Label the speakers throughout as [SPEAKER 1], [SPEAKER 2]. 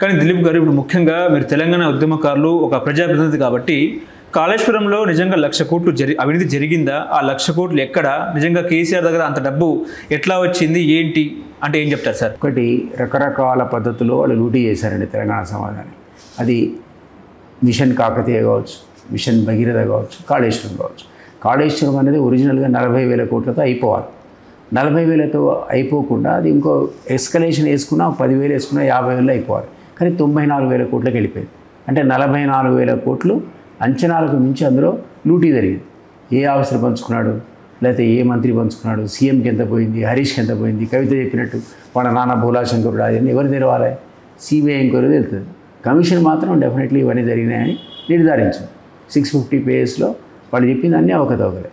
[SPEAKER 1] కానీ దిలీప్ గారు ఇప్పుడు ముఖ్యంగా మీరు తెలంగాణ ఉద్యమకారులు ఒక ప్రజాప్రతినిధి కాబట్టి కాళేశ్వరంలో నిజంగా 1,00,000 కోట్లు అవినీతి జరిగిందా? ఆ 1,00,000 కోట్లు ఎక్కడ? నిజంగా కేసీఆర్ దగ్గర అంత డబ్బు ఎట్లా వచ్చింది ఏంటి అంటే ఏం చెప్తారు సార్?
[SPEAKER 2] ఒకటి రకరకాల పద్ధతుల్లో వాళ్ళు లూటీ చేశారండి తెలంగాణ సమాజాన్ని. అది మిషన్ కాకతీయ కావచ్చు, మిషన్ భగీరథ కావచ్చు, కాళేశ్వరం కావచ్చు. కాళేశ్వరం అనేది ఒరిజినల్గా 40,000 కోట్లతో అయిపోవాలి. 40,000తో అయిపోకుండా అది ఇంకో ఎస్కలేషన్ వేసుకున్నా 10,000 వేసుకున్నా 50,000 అయిపోవాలి. కానీ 94,000 కోట్లకి వెళ్ళిపోయింది. అంటే 44,000 కోట్లు అంచనాలకు మించి అందులో లూటీ జరిగింది. ఏ ఆఫీసర్ పంచుకున్నాడు, లేకపోతే ఏ మంత్రి పంచుకున్నాడు, సీఎంకి ఎంత పోయింది, హరీష్కి ఎంత పోయింది, కవిత చెప్పినట్టు వాళ్ళ నాన్న భోలాశంకరుడు అవన్నీ ఎవరు తెరవాలి? సిబిఐ ఎంక్వైరీ తెలుస్తుంది. కమిషన్ మాత్రం డెఫినెట్లీ ఇవన్నీ జరిగినాయని నిర్ధారించింది. 650 పేజెస్లో వాళ్ళు చెప్పింది అన్నీ అవకతవకలే.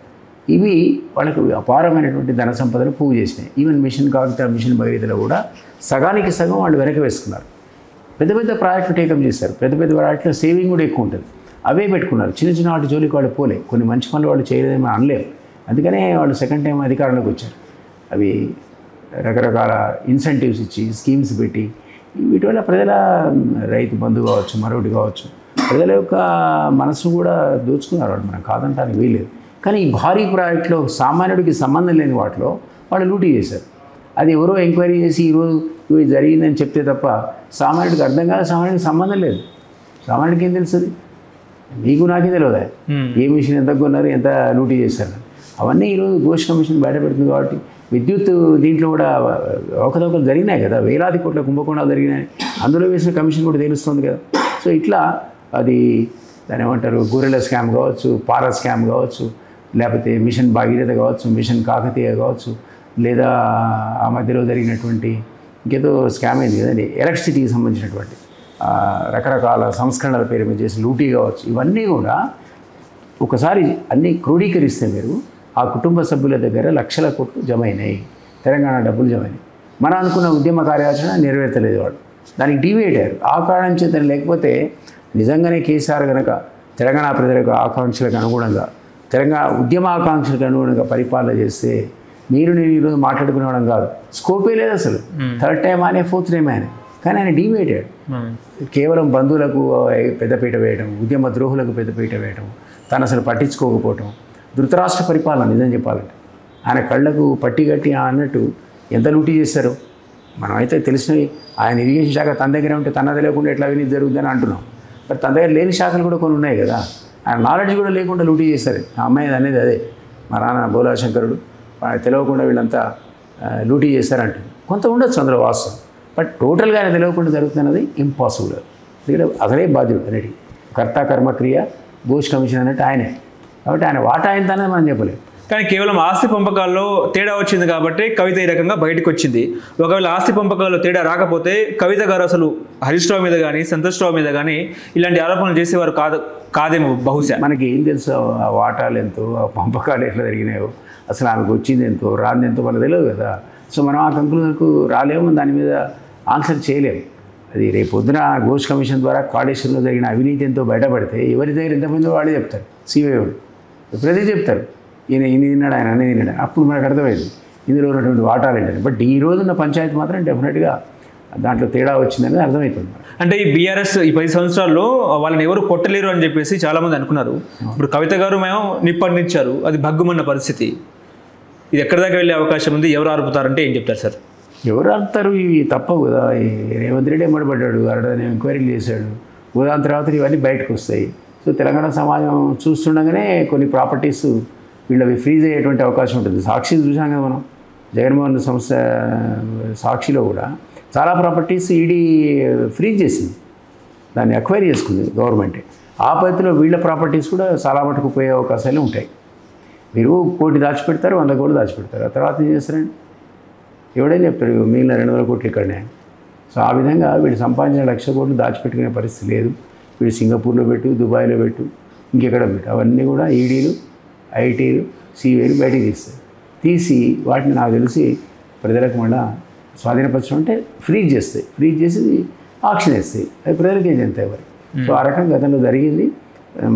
[SPEAKER 2] ఇవి వాళ్ళకు అపారమైనటువంటి ధన సంపదను పూజ చేసినాయి. ఈవెన్ మిషన్ కాకతీయ, మిషన్ భగీరథలో కూడా సగానికి సగం వాళ్ళు వెనక వేసుకున్నారు. పెద్ద పెద్ద ప్రాజెక్టులు టేకప్ చేస్తారు. పెద్ద పెద్ద ప్రాజెక్టులో సేవింగ్ కూడా ఎక్కువ ఉంటుంది. అవే పెట్టుకున్నారు. చిన్న చిన్న వాటి జోలికి వాళ్ళు పోలే. కొన్ని మంచి పనులు వాళ్ళు చేయలేదని అనలేము. అందుకనే వాళ్ళు సెకండ్ టైం అధికారంలోకి వచ్చారు. అవి రకరకాల ఇన్సెంటివ్స్ ఇచ్చి, స్కీమ్స్ పెట్టి, వీటి వల్ల ప్రజల రైతు బంధు కావచ్చు, మరొకటి కావచ్చు, ప్రజల యొక్క మనసును కూడా దోచుకున్నారు వాళ్ళు. మనం కాదంటానికి వీల్లేదు. కానీ ఈ భారీ ప్రాజెక్టులో సామాన్యుడికి సంబంధం లేని వాటిలో వాళ్ళు లూటీ చేశారు. అది ఎవరో ఎంక్వైరీ చేసి ఈరోజు ఇవి జరిగిందని చెప్తే తప్ప సామాన్యుడికి అర్థం కాదు, సామాన్యుడికి సంబంధం లేదు. సామాన్యుడికి ఏం తెలుస్తుంది? మీకు నాకే తెలియదా ఏ మిషన్ ఎంత కొన్నారు, ఎంత లూటీ చేశారు. అవన్నీ ఈరోజు ఘోష్ కమిషన్ బయటపెడుతుంది. కాబట్టి విద్యుత్ దీంట్లో కూడా ఒకదొకరు జరిగినాయి కదా, వేలాది కోట్ల కుంభకోణాలు జరిగినాయి. అందులో వేసిన కమిషన్ కూడా తెలుస్తుంది కదా. సో ఇట్లా అది దాని ఏమంటారు, గొర్రెల స్కామ్ కావచ్చు, పార స్కామ్ కావచ్చు, లేకపోతే మిషన్ భాగీరథ కావచ్చు, మిషన్ కాకతీయ కావచ్చు, లేదా ఆ మధ్యలో జరిగినటువంటి ఇంకేదో స్కామ్ అయింది కదండి, ఎలక్ట్రిసిటీకి సంబంధించినటువంటి రకరకాల సంస్కరణల పేరు మీద చేసి లూటీ కావచ్చు. ఇవన్నీ కూడా ఒకసారి అన్నీ క్రోడీకరిస్తే మీరు ఆ కుటుంబ సభ్యుల దగ్గర 1,00,000 కోట్లు జమ అయినాయి. తెలంగాణ డబ్బులు జమ అయినాయి. మనం అనుకున్న ఉద్యమ కార్యాచరణ నెరవేర్చలేదు వాళ్ళు. దానికి డివేట్ అయ్యారు. ఆ కారణం చేత లేకపోతే నిజంగానే కేసీఆర్ కనుక తెలంగాణ ప్రజలకు ఆకాంక్షలకు అనుగుణంగా, తెలంగాణ ఉద్యమ ఆకాంక్షలకు అనుగుణంగా పరిపాలన చేస్తే మీరు నేను ఈరోజు మాట్లాడుకునేవాళ్ళం కాదు. స్కోపే లేదు అసలు. థర్డ్ టైం అనే, ఫోర్త్ టైం అనే. కానీ ఆయన డివేట్ అయ్యాడు. కేవలం బంధువులకు పెద్దపీట వేయడం, ఉద్యమ ద్రోహులకు పెద్దపీట వేయడం, తను అసలు పట్టించుకోకపోవటం, ధృతరాష్ట్ర పరిపాలన నిజం చెప్పాలంటే. ఆయన కళ్ళకు పట్టి కట్టి అన్నట్టు ఎంత లూటీ చేశారు. మనమైతే తెలిసినవి ఆయన ఇరిగేషన్ శాఖ తన దగ్గర ఉంటే తన తెలియకుండా ఎట్లా అవినీతి జరుగుతుందని అంటున్నాం. మరి తన దగ్గర లేని శాఖలు కూడా కొన్ని ఉన్నాయి కదా. ఆయన నాలెడ్జ్ కూడా లేకుండా లూటీ చేస్తారు. ఆ అమ్మాయి అనేది అదే, మా నాన్న భోలాశంకరుడు తెలియకుండా వీళ్ళంతా లూటీ చేశారంటుంది. కొంత ఉండొచ్చు అందులో వాస్తవం. బట్ టోటల్గా ఆయన తెలియకుండా జరుగుతున్నది ఇంపాసిబుల్. ఎందుకంటే అసలే బాధ్యుడు అనేది కర్త కర్మక్రియ ఘోష్ కమిషన్ అన్నట్టు ఆయనే. కాబట్టి ఆయన వాటా అయిందనేది మనం చెప్పలేము.
[SPEAKER 1] కానీ కేవలం ఆస్తి పంపకాల్లో తేడా వచ్చింది కాబట్టి కవిత ఈ రకంగా బయటకు వచ్చింది. ఒకవేళ ఆస్తి పంపకాల్లో తేడా రాకపోతే కవిత గారు అసలు హరీష్ రావు మీద కానీ, సంతోష్ రావు మీద కానీ ఇలాంటి ఆరోపణలు చేసేవారు కాదేమో బహుశా.
[SPEAKER 2] మనకి ఏం తెలుసు ఆ వాటాలు ఎంతో, ఆ పంపకాలు ఎట్లా జరిగినాయో, అసలు ఆమెకు వచ్చింది ఎంతో, రాంది ఎంతో మనకు తెలియదు కదా. సో మనం ఆ కంక్లూజన్కు రాలేము, దాని మీద ఆన్సర్ చేయలేము. అది రేపు పొద్దున ఘోష్ కమిషన్ ద్వారా కాళేశ్వరంలో జరిగిన అవినీతి ఎంతో బయటపడితే ఎవరి దగ్గర ఎంతమంది వాడే చెప్తారు. సిబిఐ వాడు ప్రతి చెప్తారు, ఈయన ఇన్ని తిన్నాడు, ఆయన అన్నీ తిన్నాడు. అప్పుడు మనకు అర్థమైంది ఇందులో ఉన్నటువంటి వాటాలు ఏంటని. బట్ ఈ రోజున్న పంచాయతీ మాత్రం డెఫినెట్గా దాంట్లో తేడా వచ్చిందని అర్థమవుతుంది.
[SPEAKER 1] అంటే ఈ బీఆర్ఎస్ ఈ 10 సంవత్సరాల్లో వాళ్ళని ఎవరు కొట్టలేరు అని చెప్పేసి చాలామంది అనుకున్నారు. ఇప్పుడు కవిత గారు మేము నిప్పండించారు, అది భగ్గుమన్న పరిస్థితి. ఇది ఎక్కడి దాకా వెళ్ళే అవకాశం ఉంది? ఎవరు ఆరుపుతారంటే ఏం చెప్తారు సార్?
[SPEAKER 2] ఎవరు ఆరుతారు? ఇవి తప్పవు కదా. రేవంత్ రెడ్డి ఎమ్మడబడ్డాడు, అరడని ఎంక్వైరీలు చేశాడు. దాని తర్వాత ఇవన్నీ బయటకు వస్తాయి. సో తెలంగాణ సమాజం చూస్తుండగానే కొన్ని ప్రాపర్టీస్ వీళ్ళవి ఫ్రీజ్ అయ్యేటువంటి అవకాశం ఉంటుంది. సాక్షి చూసాం కదా మనం, జగన్మోహన్ సంస్థ సాక్షిలో కూడా చాలా ప్రాపర్టీస్ ఈడీ ఫ్రీజ్ చేసింది, దాన్ని అక్వైరీ చేసుకుంది గవర్నమెంటే. ఆ పద్ధతిలో వీళ్ళ ప్రాపర్టీస్ కూడా చాలా మటుకు పోయే అవకాశాలు ఉంటాయి. మీరు 1 కోటి దాచిపెడతారు, 100 కోట్లు దాచిపెడతారు. ఆ తర్వాత ఏం చేస్తారండి? ఎవడైనా చెప్తారు మిగిలిన 200 కోట్లు ఇక్కడనే. సో ఆ విధంగా వీళ్ళు సంపాదించిన 1,00,000 కోట్లు దాచిపెట్టుకునే పరిస్థితి లేదు. వీళ్ళు సింగపూర్లో పెట్టు, దుబాయ్లో పెట్టు, ఇంకెక్కడ పెట్టు, అవన్నీ కూడా ఈడీలు, ఐటీలు, సిబిఐలు బయటికి తీస్తాయి. తీసి వాటిని నాకు తెలిసి ప్రజలకు మళ్ళీ స్వాధీనపరచడం అంటే ఫ్రీజ్ చేస్తాయి. ఫ్రీజ్ చేసి ఆక్షన్ వేస్తాయి. అది ప్రజలకి ఏం చెందుతాయి మరి. సో ఆ రకంగా గతంలో జరిగింది.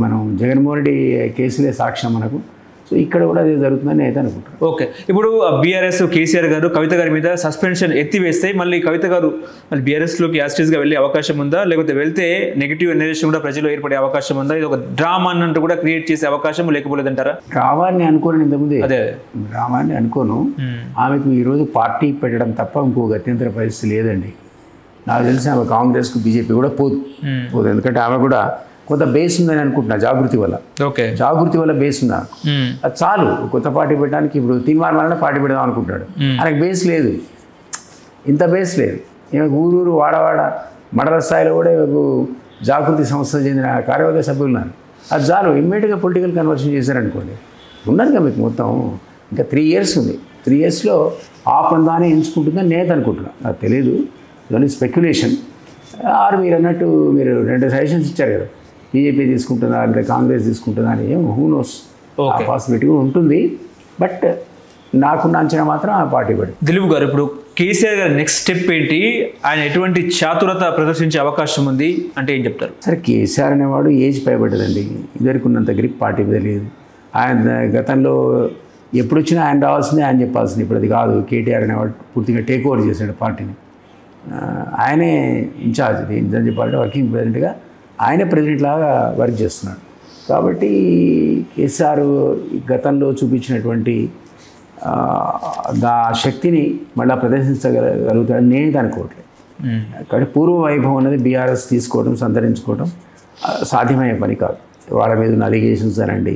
[SPEAKER 2] మనం జగన్మోహన్ రెడ్డి కేసులే సాక్ష్యం మనకు. సో ఇక్కడ కూడా అదే జరుగుతుందని అయితే అనుకుంటాను.
[SPEAKER 1] ఓకే, ఇప్పుడు బీఆర్ఎస్ కేసీఆర్ గారు కవిత గారి మీద సస్పెన్షన్ ఎత్తివేస్తే మళ్ళీ కవిత గారు మళ్ళీ బీఆర్ఎస్లోకి యాస్టీస్గా వెళ్ళే అవకాశం ఉందా, లేకపోతే వెళ్తే నెగిటివ్ ఎనరేషన్ కూడా ప్రజలు ఏర్పడే అవకాశం ఉందా? ఇది ఒక డ్రామా అన్నట్టు కూడా క్రియేట్ చేసే అవకాశం లేకపోలేదంటారా?
[SPEAKER 2] డ్రామాని అనుకోను, ఇంతకుముందే
[SPEAKER 1] అదే
[SPEAKER 2] డ్రామాని అనుకోను. ఆమెకు ఈరోజు పార్టీ పెట్టడం తప్ప ఇంకో గత్యంతర పరిస్థితి లేదండి. నాకు తెలిసి ఆమె కాంగ్రెస్కు బీజేపీ కూడా పోదు. ఎందుకంటే ఆమె కూడా కొంత బేస్ ఉందని అనుకుంటున్నా, జాగృతి వల్ల.
[SPEAKER 1] ఓకే,
[SPEAKER 2] జాగృతి వల్ల బేస్ ఉందా, అది చాలు కొత్త పార్టీ పెట్టడానికి. ఇప్పుడు తీర్మానం పార్టీ పెడదాం అనుకుంటాడు, ఆయనకు బేస్ లేదు, ఇంత బేస్ లేదు. ఈమెకు ఊరూరు వాడవాడ మండల స్థాయిలో కూడా ఈమెకు జాగృతి సంస్థకు చెందిన కార్యవర్గ సభ్యులు ఉన్నారు. అది చాలు, ఇమ్మీడియట్గా పొలిటికల్ కన్వర్షన్ చేశారనుకోండి. ఉన్నది కదా మీకు మొత్తం ఇంకా 3 years ఉంది. 3 yearsలో ఆ పందానే ఎంచుకుంటుందని నేను అనుకుంటున్నాను. నాకు తెలియదు, ఇవన్నీ స్పెక్యులేషన్. ఆరు మీరు అన్నట్టు మీరు 2 సజెషన్స్ ఇచ్చారు కదా, బీజేపీ తీసుకుంటుందా అంటే కాంగ్రెస్ తీసుకుంటుందా అని, ఏం హూ నోస్, ఆ పాసిబిలిటీ కూడా ఉంటుంది. బట్ నాకున్న అంచనా మాత్రం ఆ పార్టీ పడింది.
[SPEAKER 1] దిలీప్ గారు, ఇప్పుడు కేసీఆర్ గారి నెక్స్ట్ స్టెప్ ఏంటి? ఆయన ఎటువంటి చాతురత ప్రదర్శించే అవకాశం ఉంది అంటే ఏం చెప్తారు?
[SPEAKER 2] సరే, కేసీఆర్ అనేవాడు ఏజ్ పైబడ్డదండి, ఇదివరకు ఉన్నంత గ్రిప్ పార్టీ మీద లేదు. ఆయన గతంలో ఎప్పుడు వచ్చినా ఆయన రావాల్సిందే, ఆయన చెప్పాల్సింది. ఇప్పుడు అది కాదు. కేటీఆర్ అనేవాడు పూర్తిగా టేక్ ఓవర్ చేశాడు పార్టీని. ఆయనే ఇన్ఛార్జ్, ఇన్ఛార్జ్ చెప్పాలంటే వర్కింగ్ ప్రెసిడెంట్గా ఆయనే ప్రెసిడెంట్ లాగా వర్క్ చేస్తున్నాడు. కాబట్టి కేసీఆర్ గతంలో చూపించినటువంటి ఆ శక్తిని మళ్ళీ ప్రదర్శించగలుగుతాడని నేను అనుకోవట్లేదు. కాబట్టి పూర్వ వైభవం అనేది బీఆర్ఎస్ తీసుకోవడం, సంతరించుకోవడం సాధ్యమయ్యే పని కాదు. వాళ్ళ మీద ఉన్న అలిగేషన్స్ అనండి,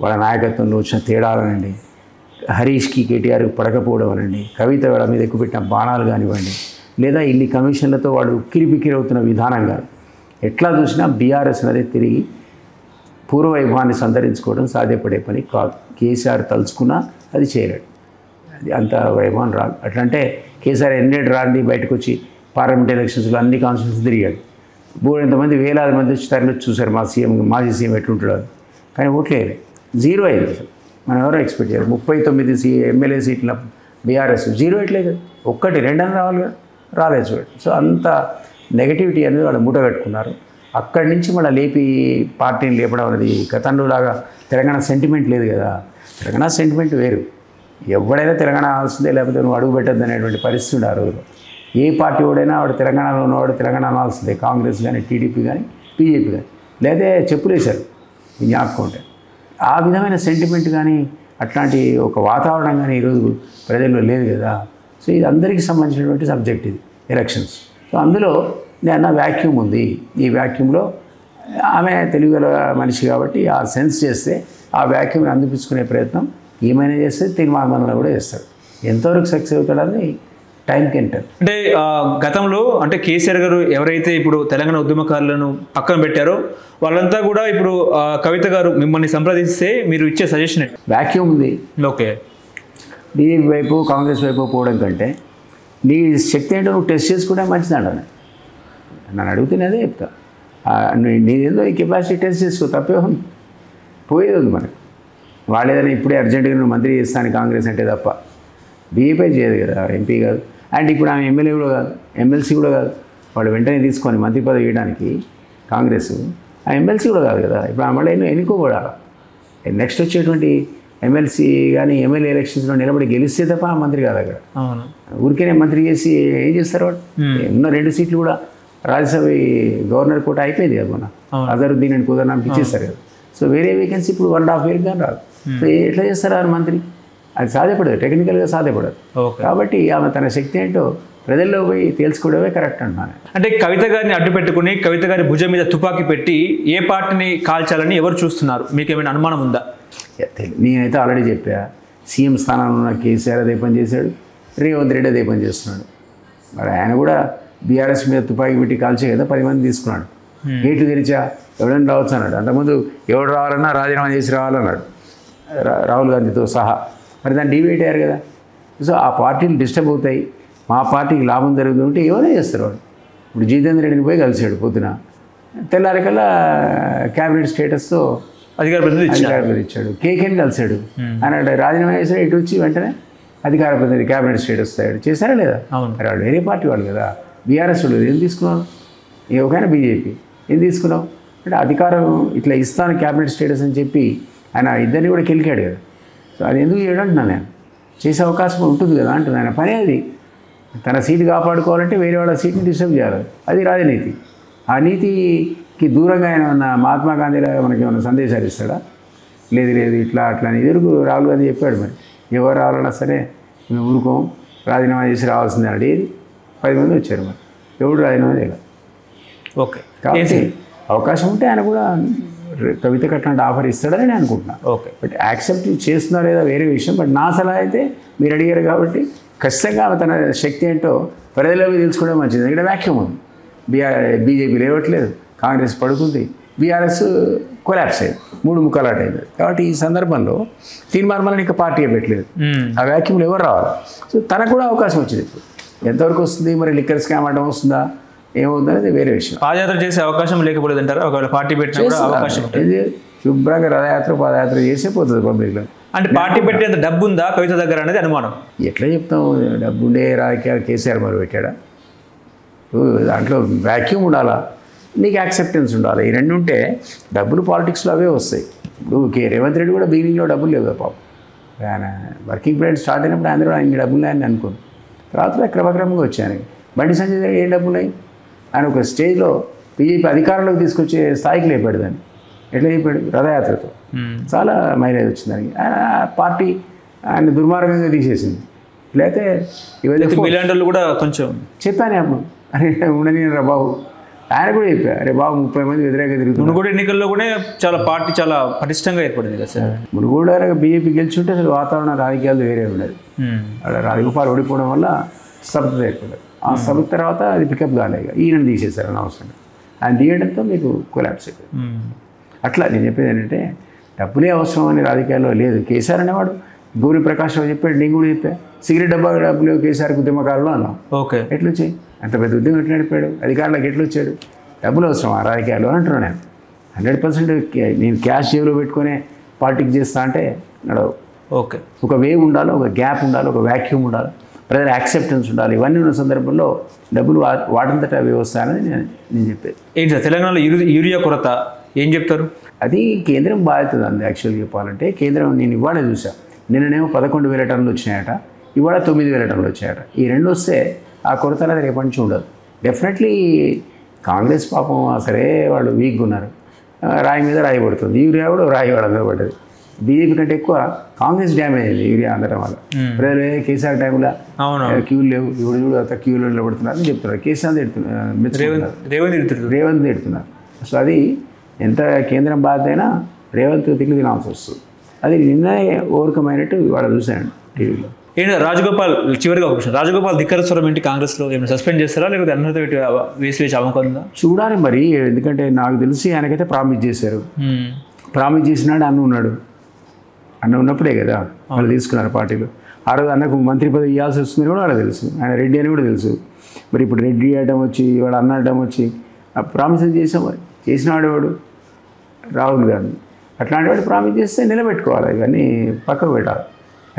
[SPEAKER 2] వాళ్ళ నాయకత్వంలో వచ్చిన తేడాలనండి, హరీష్కి కేటీఆర్కి పడకపోవడం అనండి, కవిత వాళ్ళ మీద ఎక్కువ పెట్టిన బాణాలు కానివ్వండి, లేదా ఇన్ని కమిషన్లతో వాడు ఉక్కిరిబిక్కిరవుతున్న విధానం కానీ, ఎట్లా చూసినా బీఆర్ఎస్ అనేది తిరిగి పూర్వవైభవాన్ని సంతరించుకోవడం సాధ్యపడే పని కాదు. కేసీఆర్ తలుచుకున్నా అది చేయలేడు, అది అంత వైభవం రాదు. అట్లంటే కేసీఆర్ ఎన్నేడు రాండి బయటకు వచ్చి పార్లమెంట్ ఎలక్షన్స్లో అన్ని కాన్స్టిట్యూన్సీ తిరిగాడు. ఎంతమంది వేలాది మంది వచ్చి తరలి చూశారు మా సీఎం, మాజీ సీఎం ఎట్లుంటాడు అని. కానీ ఓట్లేదు, 0 అయింది. అసలు మనం ఎవరో ఎక్స్పెక్ట్ చేయాలి. 39 ఎమ్మెల్యే సీట్ల బీఆర్ఎస్ 0 ఎట్లేదు, 1, 2 అని రావాలి, రాలేదు చూడండి. సో అంత నెగటివిటీ అనేది వాళ్ళు మూట కట్టుకున్నారు. అక్కడి నుంచి మళ్ళీ లేపి పార్టీని లేపడం అనేది గతంలో లాగా తెలంగాణ సెంటిమెంట్ లేదు కదా. తెలంగాణ సెంటిమెంట్ వేరు, ఎవడైనా తెలంగాణ అనాల్సిందే, లేకపోతే నువ్వు అడుగు పెట్టద్దు అనేటువంటి పరిస్థితి ఉండే ఆ రోజులో. ఏ పార్టీ వాడైనా వాడు తెలంగాణలో ఉన్నవాడు తెలంగాణ అనాల్సిందే, కాంగ్రెస్ కానీ, టీడీపీ కానీ, బీజేపీ కానీ, లేదా చెప్పులేశారు జ్ఞాపకం. ఆ విధమైన సెంటిమెంట్ కానీ అట్లాంటి ఒక వాతావరణం కానీ ఈరోజు ప్రజల్లో లేదు కదా. సో ఇది అందరికీ సంబంధించినటువంటి సబ్జెక్ట్ ఇది, ఎలక్షన్స్. సో అందులో నేను వ్యాక్యూమ్ ఉంది. ఈ వ్యాక్యూమ్లో ఆమె తెలుగుల మనిషి కాబట్టి ఆ సెన్స్ చేస్తే ఆ వ్యాక్యూమ్ని అందిపించుకునే ప్రయత్నం ఏమైనా చేస్తే తీర్మానంలో కూడా చేస్తాడు. ఎంతవరకు సక్సెస్ అవుతాడని టైం కెంటర్.
[SPEAKER 1] అంటే గతంలో అంటే కేసీఆర్ గారు ఎవరైతే ఇప్పుడు తెలంగాణ ఉద్యమకారులను పక్కన పెట్టారో వాళ్ళంతా కూడా ఇప్పుడు కవిత గారు మిమ్మల్ని సంప్రదిస్తే మీరు ఇచ్చే సజెషన్
[SPEAKER 2] వ్యాక్యూమ్ ఉంది.
[SPEAKER 1] ఓకే,
[SPEAKER 2] బీజేపీ వైపు కాంగ్రెస్ వైపు పోవడం కంటే నీ శక్తి ఏంటో నువ్వు టెస్ట్ చేసుకుంటే మంచిది అంటాను. నన్ను అడుగుతున్నదే అదే చెప్తా. నీదేందో ఈ కెపాసిటీ టెస్ట్ చేసుకో, తప్పే ఉంది, పోయేది ఉంది మనకి. వాళ్ళు ఏదైనా ఇప్పుడే అర్జెంటుగా నువ్వు మంత్రి చేస్తాను కాంగ్రెస్ అంటే తప్ప బీజేపీ చేయదు కదా, ఎంపీ కాదు. అండ్ ఇప్పుడు ఆమె ఎమ్మెల్యే కూడా కాదు, ఎమ్మెల్సీ కూడా కాదు. వాళ్ళు వెంటనే తీసుకొని మంత్రి పదవి ఇవ్వడానికి కాంగ్రెస్ ఆ ఎమ్మెల్సీ కూడా కాదు కదా. ఇప్పుడు ఆమె ఎన్నుకోబడాలి. నెక్స్ట్ వచ్చేటువంటి ఎమ్మెల్సీ కానీ ఎమ్మెల్యే ఎలక్షన్స్లో నిలబడి గెలిస్తే తప్ప ఆ మంత్రి కాదు. అక్కడ ఊరికేనే మంత్రి చేసి ఏం చేస్తారు వాళ్ళు? ఉన్న 2 సీట్లు కూడా రాజ్యసభ గవర్నర్ కోట అయిపోయింది కదా, మన అజరుద్దీన్ అని కుదరనామకి ఇచ్చేస్తారు కదా. సో వేరే వేకెన్సీ ఇప్పుడు 1.5 years కానీ రాదు. సో ఎట్లా చేస్తారు ఆ మంత్రి? అది సాధ్యపడదు, టెక్నికల్గా సాధ్యపడదు. కాబట్టి ఆమె తన శక్తి ఏంటో ప్రజల్లో పోయి తేల్చుకోవడమే కరెక్ట్ అంటున్నాను.
[SPEAKER 1] అంటే కవిత గారిని అడ్డు పెట్టుకుని కవిత గారి భుజం మీద తుపాకీ పెట్టి ఏ పార్టీని కాల్చాలని ఎవరు చూస్తున్నారు? మీకు ఏమైనా అనుమానం ఉందా?
[SPEAKER 2] నేనైతే ఆల్రెడీ చెప్పా, సీఎం స్థానంలో ఉన్న కేసీఆర్ అదే పని చేశాడు, రేవంత్ రెడ్డి అదే పని చేస్తున్నాడు. మరి ఆయన కూడా బీఆర్ఎస్ మీద తుపాకీ పెట్టి కాల్చే కదా 10 మంది తీసుకున్నాడు. గేట్లు తెరిచా ఎవడైనా రావచ్చు అన్నాడు. అంతకుముందు ఎవడు రావాలన్నా రాజీనామా చేసి రావాలన్నాడు, రాహుల్ గాంధీతో సహా. మరి దాన్ని డిబేట్ అయ్యారు కదా. సో ఆ పార్టీలు డిస్టర్బ్ అవుతాయి, మా పార్టీకి లాభం జరుగుతుంటే ఏమైనా చేస్తారు వాడు. ఇప్పుడు జితేందర్ రెడ్డిని పోయి కలిసాడు పొద్దున, తెల్లారికల్లా క్యాబినెట్ స్టేటస్తో అధికార ప్రతినిధి ఇచ్చాడు. కేకేని కలిసాడు, ఆయన రాజీనామా చేశాడు. ఇటు వచ్చి వెంటనే అధికార ప్రతినిధి క్యాబినెట్ స్టేటస్ అయ్యాడు. చేశారా లేదా? మరి వాళ్ళు వేరే పార్టీ వాళ్ళు కదా, బీఆర్ఎస్ వాళ్ళు. ఏం తీసుకున్నావు? ఒకైనా బీజేపీ ఏం తీసుకున్నావు అంటే అధికారం ఇట్లా ఇస్తాను క్యాబినెట్ స్టేటస్ అని చెప్పి ఆయన ఇద్దరిని కూడా కెలికాడు కదా. సో అది ఎందుకు చేయడంటున్నాను నేను, చేసే అవకాశం ఉంటుంది కదా అంటున్నాను. ఆయన పని అది. తన సీటు కాపాడుకోవాలంటే వేరే వాళ్ళ సీట్ని డిస్టర్బ్ చేయాలి. అది రాజనీతి. ఆ నీతికి దూరంగా ఆయన ఉన్న మహాత్మా గాంధీలాగా మనకి ఏమైనా సందేశాలు ఇస్తాడా? లేదు లేదు ఇట్లా అట్లా అని ఎదురుకు రాహుల్ గాంధీ చెప్పాడు. మరి ఎవరు రావాలన్నా సరే మేము ఊరుకోం, రాజీనామా చేసి రావాల్సిందే అన్నాడు. ఏది 10 మంది వచ్చారు. మరి ఎవడు రాజీనామా చేయాలి?
[SPEAKER 1] ఓకే.
[SPEAKER 2] కాబట్టి అవకాశం ఉంటే ఆయన కూడా కవితకు అట్లాంటి ఆఫర్ ఇస్తాడని నేను అనుకుంటున్నాను.
[SPEAKER 1] ఓకే.
[SPEAKER 2] బట్ యాక్సెప్ట్ చేస్తున్నా లేదా వేరే విషయం. బట్ నా సలహా అయితే మీరు అడిగారు కాబట్టి ఖచ్చితంగా తన శక్తి ఏంటో ప్రజలకు తెలుసుకోవడం మంచిది. ఇక్కడ వ్యాక్యూమ్ ఉంది. బీజేపీ లేవట్లేదు, కాంగ్రెస్ పడుకుంది, బీఆర్ఎస్ కొలాప్స్ అయింది, 3 ముక్కలాట అయింది. కాబట్టి ఈ సందర్భంలో తీర్మానం ఇంకా పార్టీగా పెట్టలేదు. ఆ వ్యాక్యూమ్లో ఎవరు రావాలి? సో తనకు కూడా అవకాశం వచ్చింది. ఇప్పుడు ఎంతవరకు వస్తుంది మరి? లిక్కర్ స్కామ్ అడ్డం వస్తుందా ఏమవుతుందనేది వేరే విషయం.
[SPEAKER 1] పాదయాత్ర చేసే అవకాశం లేకపోలేదు అంటారా? ఒకవేళ పార్టీ పెట్టినా కూడా అవకాశం ఉంటుంది.
[SPEAKER 2] శుభ్రంగా రథయాత్ర పాదయాత్ర చేసే పోతుంది పబ్లిక్లో.
[SPEAKER 1] అంటే పార్టీ పెట్టేంత డబ్బు ఉందా కవిత దగ్గర అనేది అనుమానం.
[SPEAKER 2] ఎట్లా చెప్తాం? డబ్బు ఉండే రాజకీయాలు కేసీఆర్ మరి పెట్టాడా? దాంట్లో వ్యాక్యూమ్ ఉండాలా, నీకు యాక్సెప్టెన్స్ ఉండాలి. ఈ రెండు ఉంటే డబ్బులు పాలిటిక్స్లో అవే వస్తాయి. ఇప్పుడు రేవంత్ రెడ్డి కూడా బిగినింగ్లో డబ్బులు లేవు కదా పాపం. ఆయన వర్కింగ్ పీరియడ్ స్టార్ట్ అయినప్పుడు అందరూ ఆయన డబ్బులు లేని అనుకోను. తర్వాత క్రమక్రమంగా వచ్చాను. బండి సంజయ్ దగ్గర ఏం డబ్బులు ఉన్నాయి? ఆయన ఒక స్టేజ్లో బీజేపీ అధికారంలోకి తీసుకొచ్చే స్థాయికి లేపాడు దాన్ని. ఎట్లా చెప్పాడు? రథయాత్రతో చాలా మైలేజ్ వచ్చింది దానికి. పార్టీ ఆయన దుర్మార్గంగా తీసేసింది. లేకపోతే
[SPEAKER 1] ఇవాళ కూడా కొంచెం చెప్పాను
[SPEAKER 2] అప్పుడు, అరే ఉండని రా బాబు. ఆయన కూడా చెప్పారు, అరే బాబు 30 మంది వ్యతిరేకంగా తిరుగుతుంది.
[SPEAKER 1] మునుగోడు ఎన్నికల్లో కూడా చాలా పార్టీ చాలా పటిష్టంగా ఏర్పడింది కదా సార్.
[SPEAKER 2] మునుగోడు బీజేపీ గెలిచుంటే అసలు వాతావరణ రాజకీయాలు వేరే ఉండదు. అక్కడ రాజగోపాల్ ఓడిపోవడం వల్ల స్తబ్దత ఏర్పడదు. ఆ స్తబ్దత తర్వాత అది పికప్ కాలేదు. ఈయనను తీసేశారు అనవసరంగా. ఆయన తీయడంతో మీకు కొలాప్స్ అయిపోయింది. అట్లా నేను చెప్పేది ఏంటంటే డబ్బులే అవసరం అని రాజకీయాల్లో లేదు. కేసీఆర్ అనేవాడు గౌరీ ప్రకాష్ రావు చెప్పాడు, నేను కూడా చెప్పా, సిగరెట్ డబ్బులు కేసీఆర్కి ఉద్యమకారులు అన్నాం.
[SPEAKER 1] ఓకే.
[SPEAKER 2] ఎట్లా వచ్చాయి? అంత పెద్ద ఉద్యమం ఎట్లా నడిపాడు? అధికారులకు ఎట్లా వచ్చాడు? డబ్బులు అవసరం ఆ రాజకీయాలు అంటున్నాను నేను. 100% నేను క్యాష్ జేబులో పెట్టుకునే పాలిటిక్స్ చేస్తా అంటే నడవు.
[SPEAKER 1] ఓకే.
[SPEAKER 2] ఒక వేవ్ ఉండాలి, ఒక గ్యాప్ ఉండాలి, ఒక వ్యాక్యూమ్ ఉండాలి, ప్రజల యాక్సెప్టెన్స్ ఉండాలి. ఇవన్నీ ఉన్న సందర్భంలో డబ్బులు వాటంతట అవి వస్తాయని నేను చెప్పేది.
[SPEAKER 1] ఏంటి సార్ తెలంగాణలో యూరియా కొరత ఏం చెప్తారు?
[SPEAKER 2] అది కేంద్రం బాధ్యత అంది. యాక్చువల్గా చెప్పాలంటే కేంద్రం, నేను ఇవాళ చూసాను, నిన్ననేమో 11,000 టన్నులు వచ్చినాయట, ఇవాళ 9,000 టన్నులు వచ్చాయట. ఈ రెండు వస్తే ఆ కొరత అనేది రేపటి నుంచి ఉండదు. డెఫినెట్లీ కాంగ్రెస్ పాపం సరే వాళ్ళు వీక్గా ఉన్నారు, రాయి మీద రాయి పడుతుంది. యూరియా కూడా రాయి వాళ్ళ మీద పడ్డది. బీజేపీ కంటే ఎక్కువ కాంగ్రెస్ డ్యామేజ్ అయింది యూరియా అందడం వల్ల. ప్రజలు కేసీఆర్ టైంలో క్యూలు లేవు, ఇప్పుడు చూడు అంతా క్యూలో నిలబడుతున్నారు అని చెప్తున్నారు. కేసీఆర్ రేవంత్ తిడుతున్నారు. సో అది ఎంత కేంద్రం బాధ్యత అయినా రేవంత్ తిట్లు తినాల్సి వస్తుంది. అది నిన్ననే ఓవర్కమ్ అయినట్టు ఇవాళ చూశాను టీవీలో.
[SPEAKER 1] ఏంటి రాజగోపాల్, చివరిగా ఒక ప్రశ్న, రాజగోపాల్ ధిక్కరస్వరం ఏంటి? కాంగ్రెస్లో ఏమైనా సస్పెండ్ చేస్తారా లేకపోతే అన్నత వేసి అవకాశం ఉందా? చూడాలి
[SPEAKER 2] మరి. ఎందుకంటే నాకు తెలిసి ఆయనకైతే ప్రామిస్ చేశారు. ప్రామిస్ చేసినాడు అన్న ఉన్నాడు. అన్న ఉన్నప్పుడే కదా వాళ్ళు తీసుకున్నారు పార్టీలో. ఆ రోజు అన్నకు మంత్రి పదవి ఇవ్వాల్సి వస్తుందని కూడా వాళ్ళకి తెలుసు. ఆయన రెడ్డి అని కూడా తెలుసు. మరి ఇప్పుడు రెడ్డి అడ్డం వచ్చి వాడు అన్న అడ్డం వచ్చి ఆ ప్రామిస్ చేసాం. మరి చేసినాడు వాడు రాహుల్ గాంధీ. అట్లాంటి వాడు ప్రామిస్ చేస్తే నిలబెట్టుకోవాలి, ఇవన్నీ పక్కకు పెట్టాలి.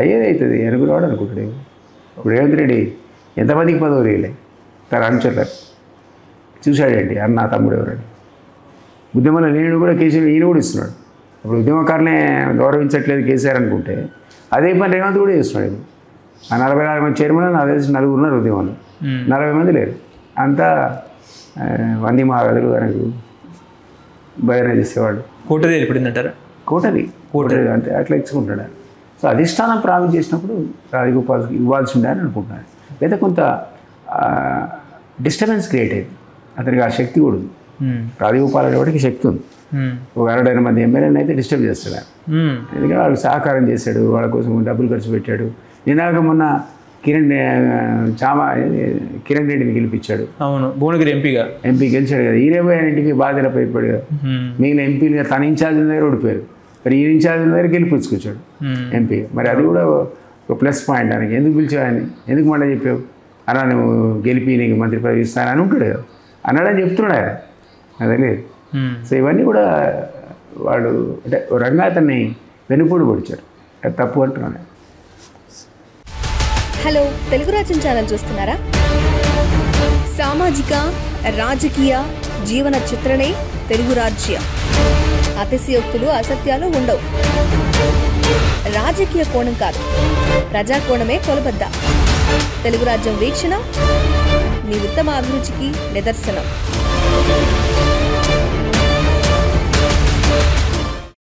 [SPEAKER 2] అయ్యేది అవుతుంది. ఎరుగురు వాడు అనుకుంటాడు. ఇప్పుడు రేవంత్ రెడ్డి ఎంతమందికి పదవులు వేయలే తన అనుచరులకు. చూశాడేంటి అన్న తమ్ముడు ఎవరండి? ఉద్యమంలో నేను కూడా కేసీఆర్ ఈయన కూడా ఇస్తున్నాడు. ఇప్పుడు ఉద్యమకారులనే గౌరవించట్లేదు కేసీఆర్ అనుకుంటే అదే పని రేవంత్ కూడా చేస్తున్నాడు. ఆ 44 మంది చైర్మన్ నాకు తెలిసి 4 ఉన్నారు ఉద్యమంలో, 40 మంది లేరు. అంతా వంది మహాగదులు ఆయనకు భజన చేసేవాడు.
[SPEAKER 1] కోటది వెళ్ళిపోయిందంటారా?
[SPEAKER 2] కోటది అంతే అట్లా ఇచ్చుకుంటాడు. సో అధిష్టానం ప్రామిస్ చేసినప్పుడు రాజగోపాల్కి ఇవ్వాల్సి ఉండాలని అనుకుంటున్నాను. లేదా కొంత డిస్టర్బెన్స్ క్రియేట్ అయింది. అతనికి ఆ శక్తి కూడా ఉంది. రాజగోపాల్ అనేవాడికి శక్తి ఉంది. ఒక 60 మంది ఎమ్మెల్యేని అయితే డిస్టర్బ్ చేస్తాడు. ఎందుకంటే వాళ్ళకి సహకారం చేశాడు, వాళ్ళ కోసం డబ్బులు ఖర్చు పెట్టాడు. నినాక మొన్న కిరణ్ రెడ్డిని గెలిపించాడు.
[SPEAKER 1] అవును, భువనగిరి ఎంపీ
[SPEAKER 2] గెలిచాడు కదా. ఈరేబోయ్ ఆయన ఇంటికి బాధ్యత అయిపోయాడు కదా. మిగిలిన ఎంపీలుగా తన ఇన్ఛార్జ్ దగ్గర ఓడిపోయారు. మరి ఈ ఇన్ఛార్జ్ దగ్గర గెలిపించుకొచ్చాడు ఎంపీ. మరి అది కూడా ఒక ప్లస్ పాయింట్. ఆయనకి ఎందుకు పిలిచావు, ఆయన ఎందుకు మళ్ళీ చెప్పావు అన్నా, నువ్వు గెలిపి నీకు మంత్రి పదవి ఇస్తానని ఉంటాడు కదా అన్నాడని చెప్తున్నాడు ఆయన. అదే లేదు. సో ఇవన్నీ కూడా వాడు అంటే రంగా అతన్ని వెనుపోటు పొడిచాడు. అది తప్పు అంటున్నాను.
[SPEAKER 3] హలో, తెలుగు రాజ్యం ఛానల్ చూస్తున్నారా? సామాజిక రాజకీయ జీవన చిత్రణే తెలుగు రాజ్యం. అతిశయోక్తులు అసత్యాలు ఉండవు. రాజకీయ కోణం కాదు, ప్రజా కోణమే కొలబద్ద. తెలుగు రాజ్యం వీక్షణ మీ ఉత్తమ అభిరుచికి నిదర్శనం.